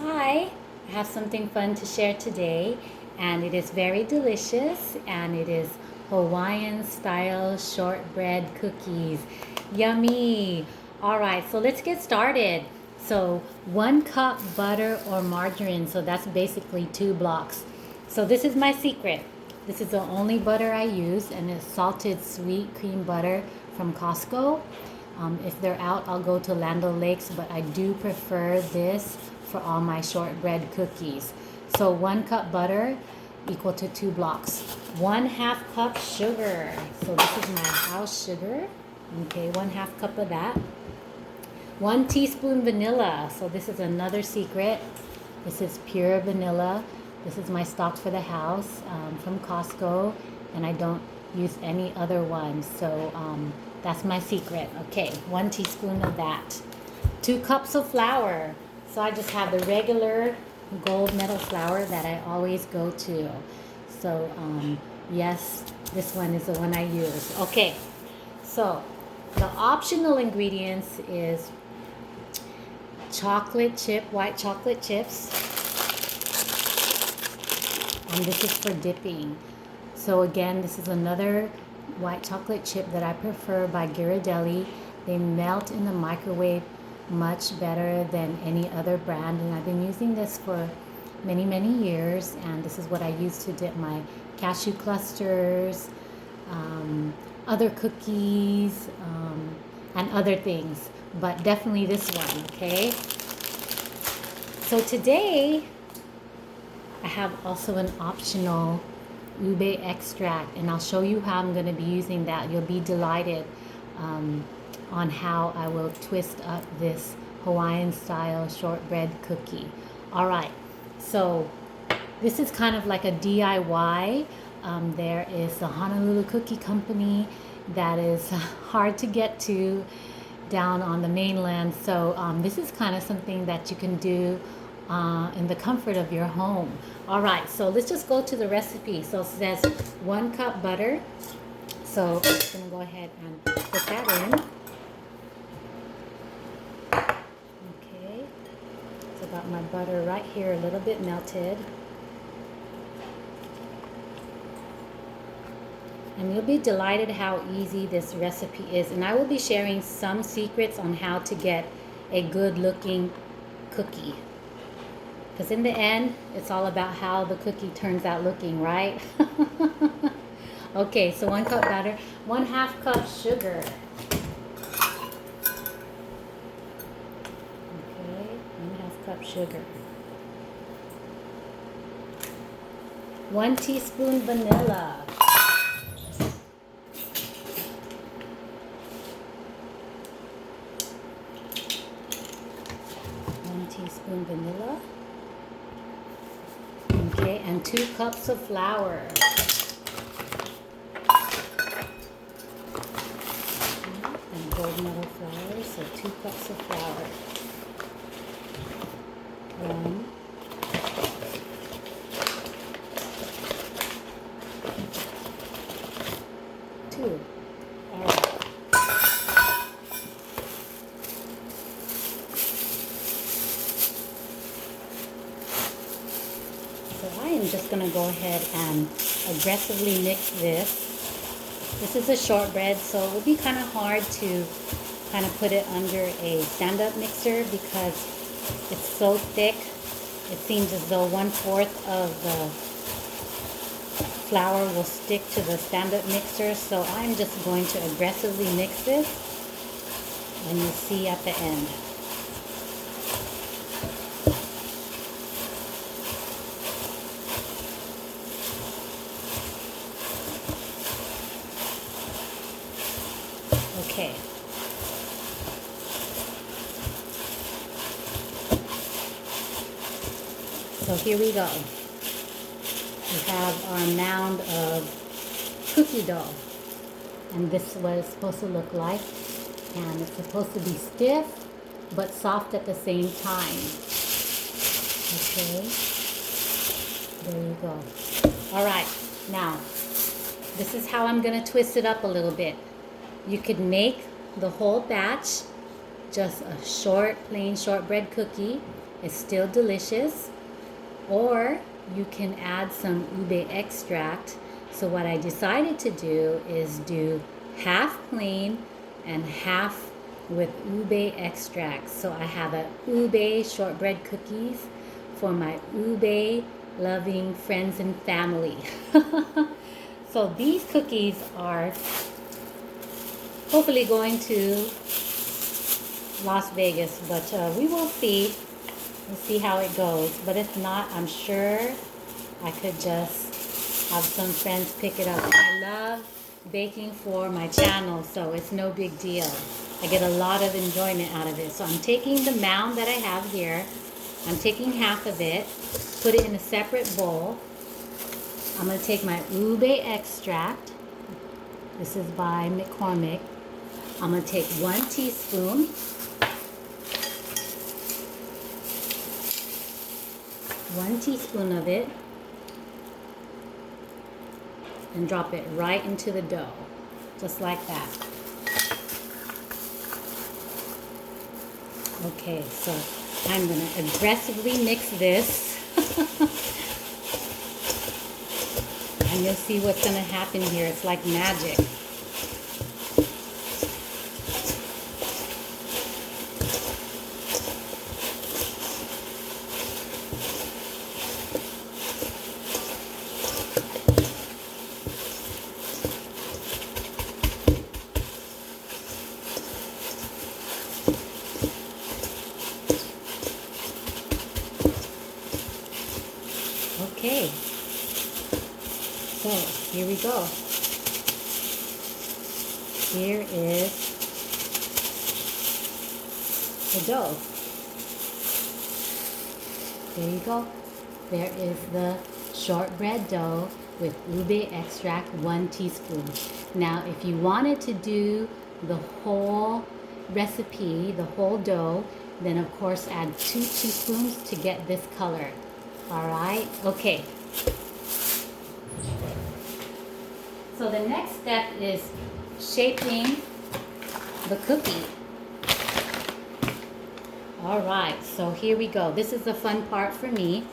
Hi, I have something fun to share today, and it is very delicious, and it is Hawaiian style shortbread cookies. Yummy! All right, so let's get started. So, 1 cup butter or margarine, so that's basically 2 blocks. So, this is my secret. This is the only butter I use, and it's salted sweet cream butter from Costco. If they're out, I'll go to Land O'Lakes, but I do prefer this for all my shortbread cookies. So 1 cup butter equal to 2 blocks. 1/2 cup sugar. So this is my house sugar. Okay, 1/2 cup of that. 1 teaspoon vanilla. So this is another secret. This is pure vanilla. This is my stock for the house from Costco, and I don't use any other ones. So that's my secret. Okay, 1 teaspoon of that. 2 cups of flour. So I just have the regular gold medal flour that I always go to. So yes, this one is the one I use. Okay, so the optional ingredients is white chocolate chips, and this is for dipping. So again, this is another white chocolate chip that I prefer by Ghirardelli. They melt in the microwave much better than any other brand, and I've been using this for many years, and this is what I use to dip my cashew clusters, other cookies, and other things, but definitely this one. Okay, so today I have also an optional ube extract, and I'll show you how I'm going to be using that. You'll be delighted on how I will twist up this Hawaiian style shortbread cookie. All right, so this is kind of like a DIY. There is the Honolulu Cookie Company that is hard to get to down on the mainland. So this is kind of something that you can do in the comfort of your home. All right, so let's just go to the recipe. So it says 1 cup butter. So I'm just gonna go ahead and put that in. Okay, so got my butter right here, a little bit melted. And you'll be delighted how easy this recipe is. And I will be sharing some secrets on how to get a good looking cookie. Because in the end, it's all about how the cookie turns out looking, right? Okay, so 1 cup butter, 1/2 cup sugar. Okay, 1/2 cup sugar. 1 teaspoon vanilla. 1 teaspoon vanilla. Okay, and 2 cups of flour. And gold medal flour, so 2 cups of flour. 1, 2. All right. So I am just going to go ahead and aggressively mix this. This is a shortbread, so it will be kind of hard to kind of put it under a stand-up mixer because it's so thick. It seems as though 1/4 of the flour will stick to the stand-up mixer. So I'm just going to aggressively mix this, and you'll see at the end. Okay. So here we go. We have our mound of cookie dough. And this is what it's supposed to look like. And it's supposed to be stiff, but soft at the same time. Okay. There you go. All right. Now, this is how I'm going to twist it up a little bit. You could make the whole batch just a plain shortbread cookie, It's still delicious. Or you can add some ube extract. So what I decided to do is do half plain and half with ube extract. So I have a ube shortbread cookies for my ube loving friends and family. So these cookies are hopefully going to Las Vegas, but we will see. We'll see how it goes. But if not, I'm sure I could just have some friends pick it up. I love baking for my channel, so it's no big deal. I get a lot of enjoyment out of it. So I'm taking the mound that I have here. I'm taking half of it, put it in a separate bowl. I'm going to take my ube extract. This is by McCormick. I'm going to take 1 teaspoon. 1 teaspoon of it, and drop it right into the dough, just like that. Okay, so I'm going to aggressively mix this. And you'll see what's going to happen here. It's like magic. Okay, so here we go. Here is the dough. There you go. There is the shortbread dough with ube extract, 1 teaspoon. Now, if you wanted to do the whole recipe, the whole dough, then of course add 2 teaspoons to get this color. All right, okay. So the next step is shaping the cookie. All right, so here we go. This is the fun part for me.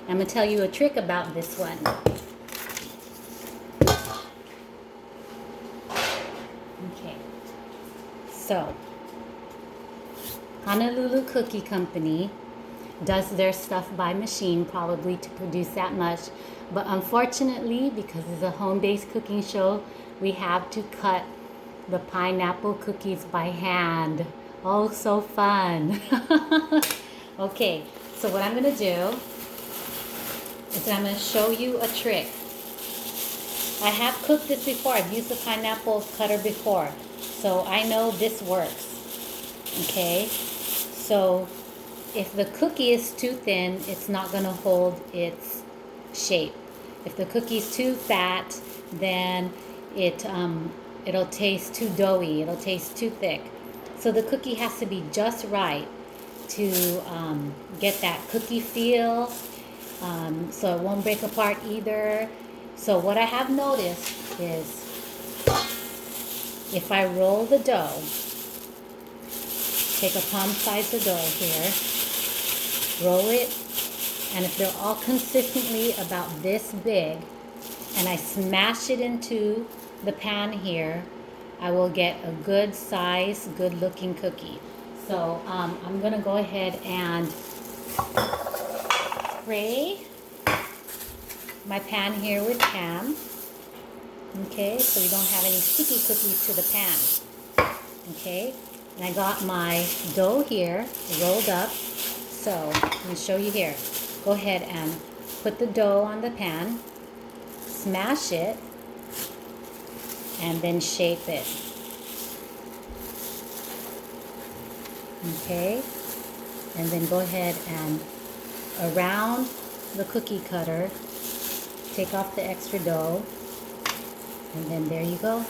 I'm gonna tell you a trick about this one. Okay, so Honolulu Cookie Company does their stuff by machine, probably to produce that much. But unfortunately, because it's a home-based cooking show, we have to cut the pineapple cookies by hand. Oh, so fun. Okay, so what I'm gonna do is I'm gonna show you a trick. I have cooked this before. I've used the pineapple cutter before, so I know this works. Okay, so if the cookie is too thin, it's not going to hold its shape. If the cookie is too fat, then it'll taste too doughy. It'll taste too thick. So the cookie has to be just right to get that cookie feel, so it won't break apart either. So what I have noticed is if I roll the dough, take a palm size of dough here, roll it, and if they're all consistently about this big, and I smash it into the pan here, I will get a good size, good looking cookie. So I'm gonna go ahead and spray my pan here with Pam. Okay, so we don't have any sticky cookies to the pan. Okay, and I got my dough here rolled up. So I'm going to show you here. Go ahead and put the dough on the pan, smash it, and then shape it. Okay, and then go ahead and around the cookie cutter, take off the extra dough, and then there you go.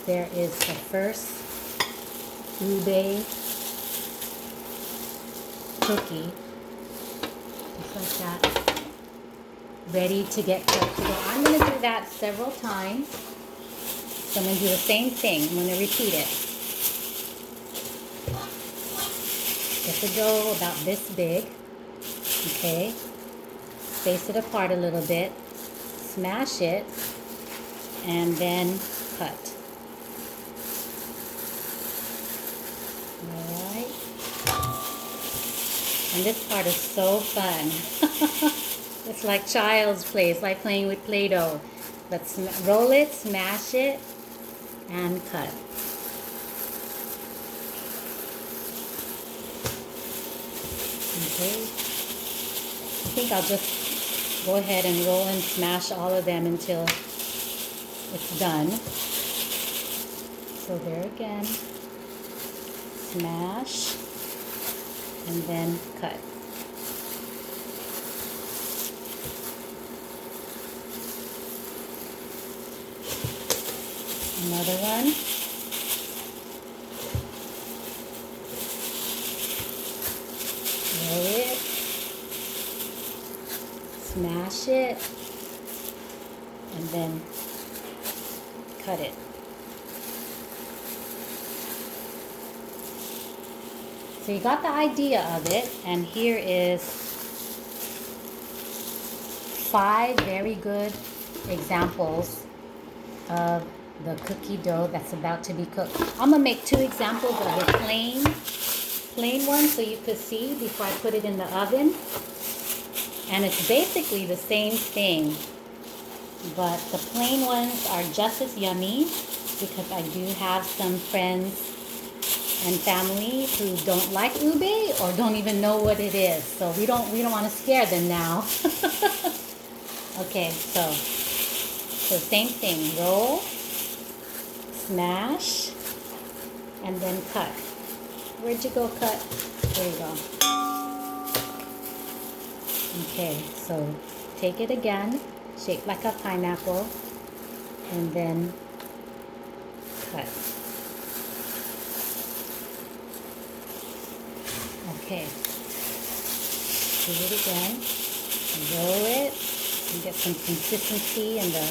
There is the first ube cookie, just like that, ready to get cooked. So I'm going to do that several times. So I'm going to do the same thing. I'm going to repeat it. Get the dough about this big. Okay, space it apart a little bit, smash it, and then cut. Alright. And this part is so fun. It's like child's play. It's like playing with Play-Doh. Let's roll it, smash it, and cut. Okay. I think I'll just go ahead and roll and smash all of them until it's done. So there again, smash, and then cut. Another one. Roll it, smash it, and then cut it. So you got the idea of it, and here is 5 very good examples of the cookie dough that's about to be cooked. I'm gonna make 2 examples of the plain one so you could see before I put it in the oven. And it's basically the same thing, but the plain ones are just as yummy because I do have some friends and family who don't like ube or don't even know what it is. So we don't want to scare them now. Okay, so same thing. Roll, smash, and then cut. Where'd you go, cut? There you go. Okay, so take it again, shape like a pineapple, and then cut. Okay, do it again, roll it, and get some consistency in the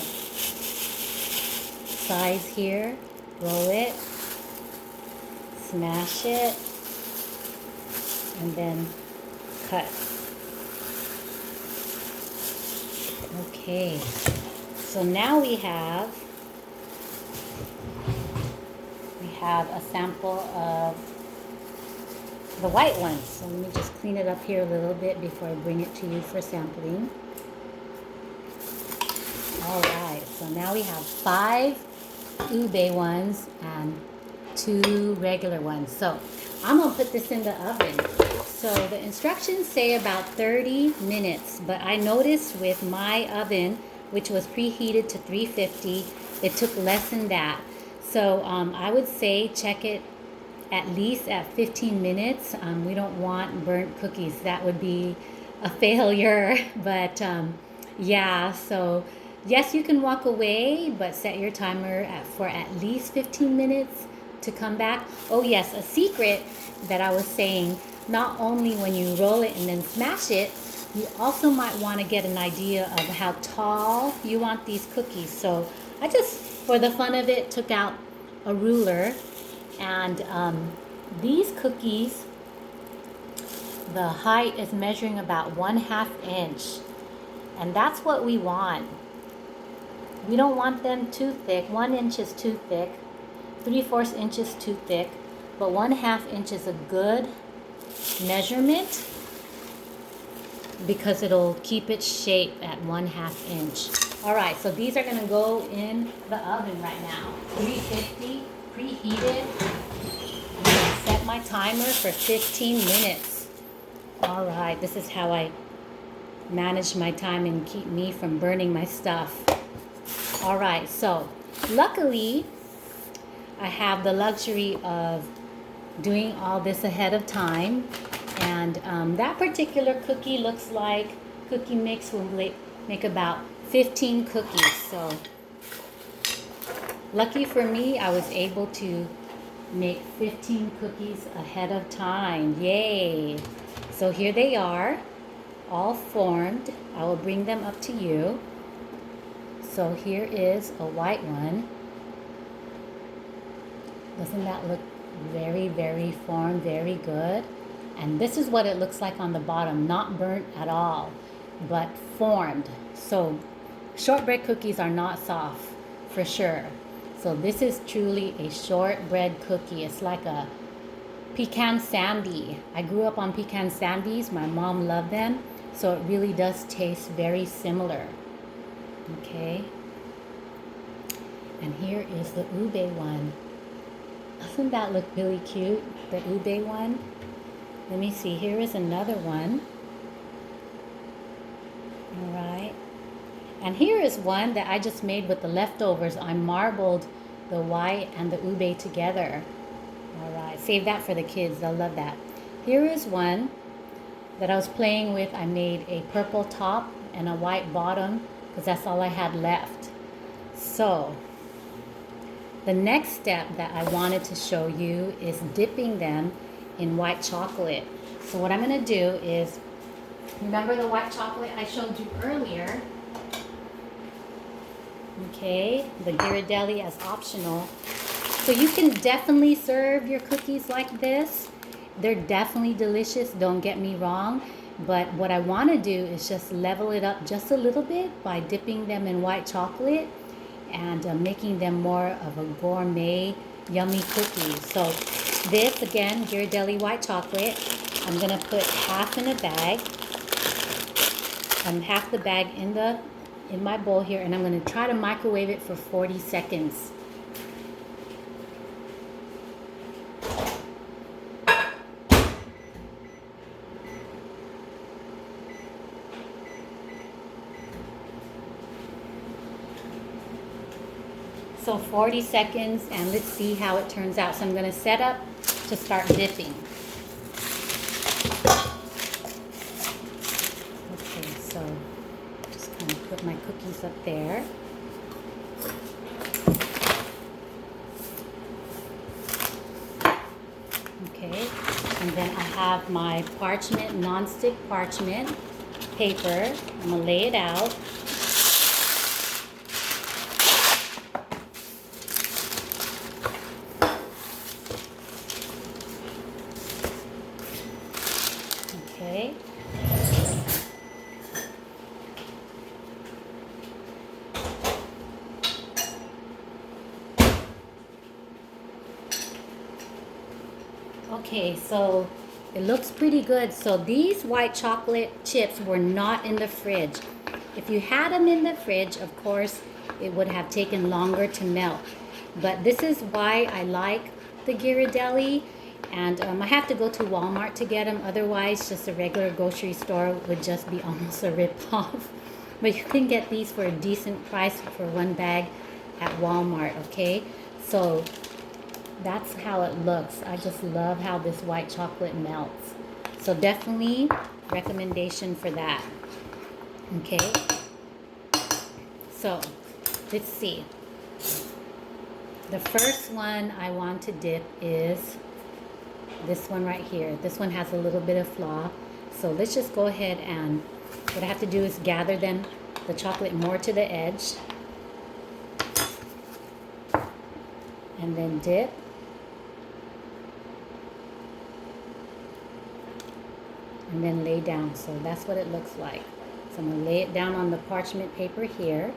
size here. Roll it, smash it, and then cut. Okay, so now we have a sample of the white ones. So let me just clean it up here a little bit before I bring it to you for sampling. All right, so now we have 5 ube ones and 2 regular ones. So I'm gonna put this in the oven. So the instructions say about 30 minutes, but I noticed with my oven, which was preheated to 350, it took less than that. So I would say check it at least at 15 minutes. We don't want burnt cookies. That would be a failure. But yeah, so yes, you can walk away, but set your timer for at least 15 minutes to come back. Oh yes, a secret that I was saying, not only when you roll it and then smash it, you also might want to get an idea of how tall you want these cookies. So I just, for the fun of it, took out a ruler, and these cookies, the height is measuring about 1/2 inch, and that's what we want. We don't want them too thick. 1 inch is too thick, 3/4 inches too thick, but 1/2 inch is a good measurement because it'll keep its shape at 1/2 inch. All right, so these are gonna go in the oven right now. 350, preheated. I'm gonna set my timer for 15 minutes. All right, this is how I manage my time and keep me from burning my stuff. All right, so luckily I have the luxury of doing all this ahead of time, and that particular cookie looks like cookie mix will make about 15 cookies. So lucky for me, I was able to make 15 cookies ahead of time. Yay! So here they are, all formed. I will bring them up to you. So here is a white one. Doesn't that look very, very formed, very good? And this is what it looks like on the bottom, not burnt at all, but formed. So shortbread cookies are not soft, for sure. So this is truly a shortbread cookie. It's like a pecan sandy. I grew up on pecan sandies. My mom loved them. So it really does taste very similar. Okay. And here is the ube one. Doesn't that look really cute? The ube one. Let me see. Here is another one. All right. And here is one that I just made with the leftovers. I marbled the white and the ube together. All right. Save that for the kids. They'll love that. Here is one that I was playing with. I made a purple top and a white bottom because that's all I had left. So the next step that I wanted to show you is dipping them in white chocolate. So what I'm going to do is, remember the white chocolate I showed you earlier? Okay, the Ghirardelli as optional. So you can definitely serve your cookies like this. They're definitely delicious, don't get me wrong. But what I want to do is just level it up just a little bit by dipping them in white chocolate and making them more of a gourmet, yummy cookie. So this, again, Ghirardelli white chocolate, I'm going to put half in a bag. Half the bag in my bowl here, and I'm going to try to microwave it for 40 seconds. So 40 seconds, and let's see how it turns out. So I'm going to set up to start dipping. Okay, so just kind of put my cookies up there. Okay, and then I have my parchment, non-stick parchment paper. I'm going to lay it out. Okay. Okay, so it looks pretty good. So these white chocolate chips were not in the fridge. If you had them in the fridge, of course, it would have taken longer to melt. But this is why I like the Ghirardelli. And I have to go to Walmart to get them. Otherwise, just a regular grocery store would just be almost a rip-off. But you can get these for a decent price for one bag at Walmart, okay? So that's how it looks. I just love how this white chocolate melts. So definitely recommendation for that. Okay. So let's see. The first one I want to dip is this one right here. This one has a little bit of flaw. So let's just go ahead, and what I have to do is gather them, the chocolate more to the edge. And then dip. And then lay down. So that's what it looks like. So I'm going to lay it down on the parchment paper here.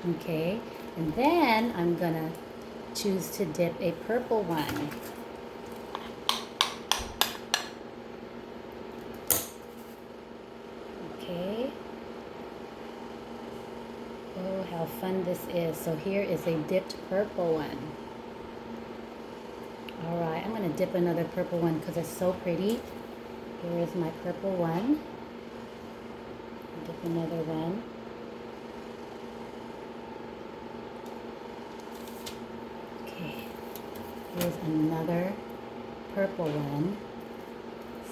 Okay. And then I'm going to choose to dip a purple one. Okay. Oh, how fun this is. So here is a dipped purple one. All right. I'm going to dip another purple one because it's so pretty. Here is my purple one. Dip another one. Okay. Here's another purple one.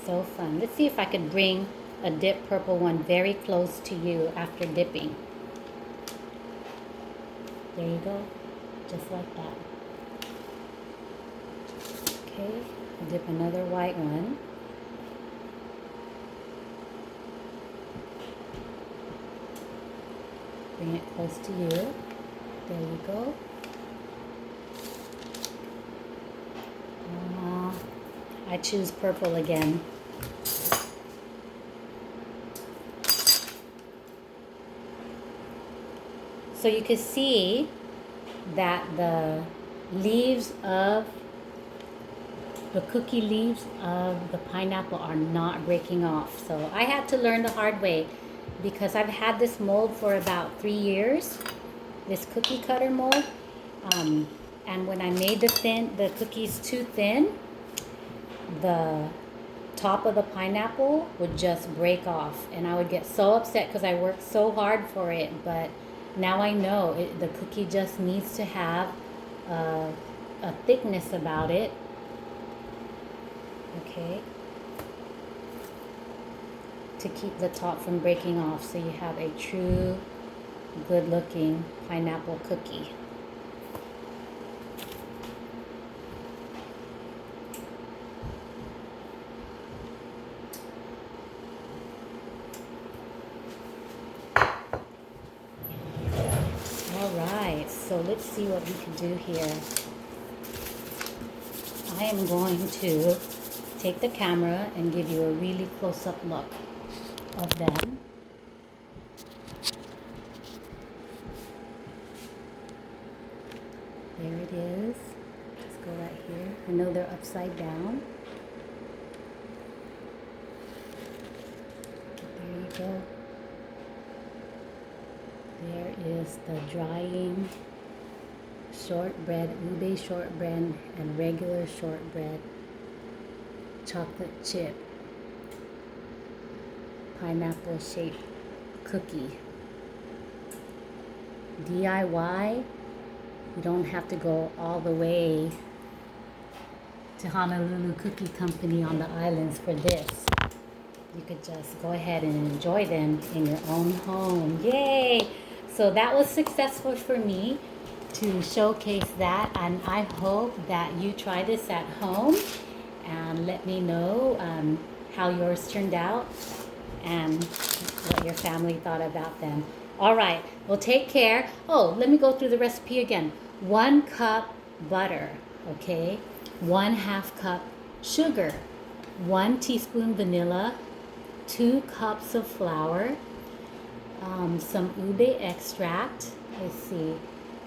So fun. Let's see if I could bring a dip purple one very close to you after dipping. There you go. Just like that. Okay. Dip another white one. Bring it close to you. There you go. I choose purple again. So you can see that the cookie leaves of the pineapple are not breaking off. So I had to learn the hard way because I've had this mold for about 3 years, this cookie cutter mold. And when I made the cookies too thin, the top of the pineapple would just break off, and I would get so upset because I worked so hard for it. But now I know the cookie just needs to have a thickness about it. Okay, to keep the top from breaking off, so you have a true good looking pineapple cookie. Alright, so let's see what we can do here. I am going to take the camera and give you a really close-up look of them. There it is. Let's go right here. I know they're upside down. There you go. There is the drying shortbread, ube shortbread, and regular shortbread, chocolate chip, pineapple shaped cookie. DIY, you don't have to go all the way to Honolulu Cookie Company on the islands for this. You could just go ahead and enjoy them in your own home. Yay! So that was successful for me to showcase that, and I hope that you try this at home and let me know how yours turned out and what your family thought about them. All right, well, take care. Oh, let me go through the recipe again. 1 cup butter, okay? 1/2 cup sugar, 1 teaspoon vanilla, 2 cups of flour, some ube extract, let's see,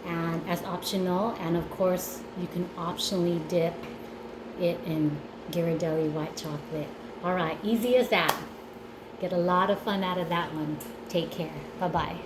and as optional, and of course you can optionally dip it in Ghirardelli white chocolate. All right, easy as that. Get a lot of fun out of that one. Take care. Bye-bye.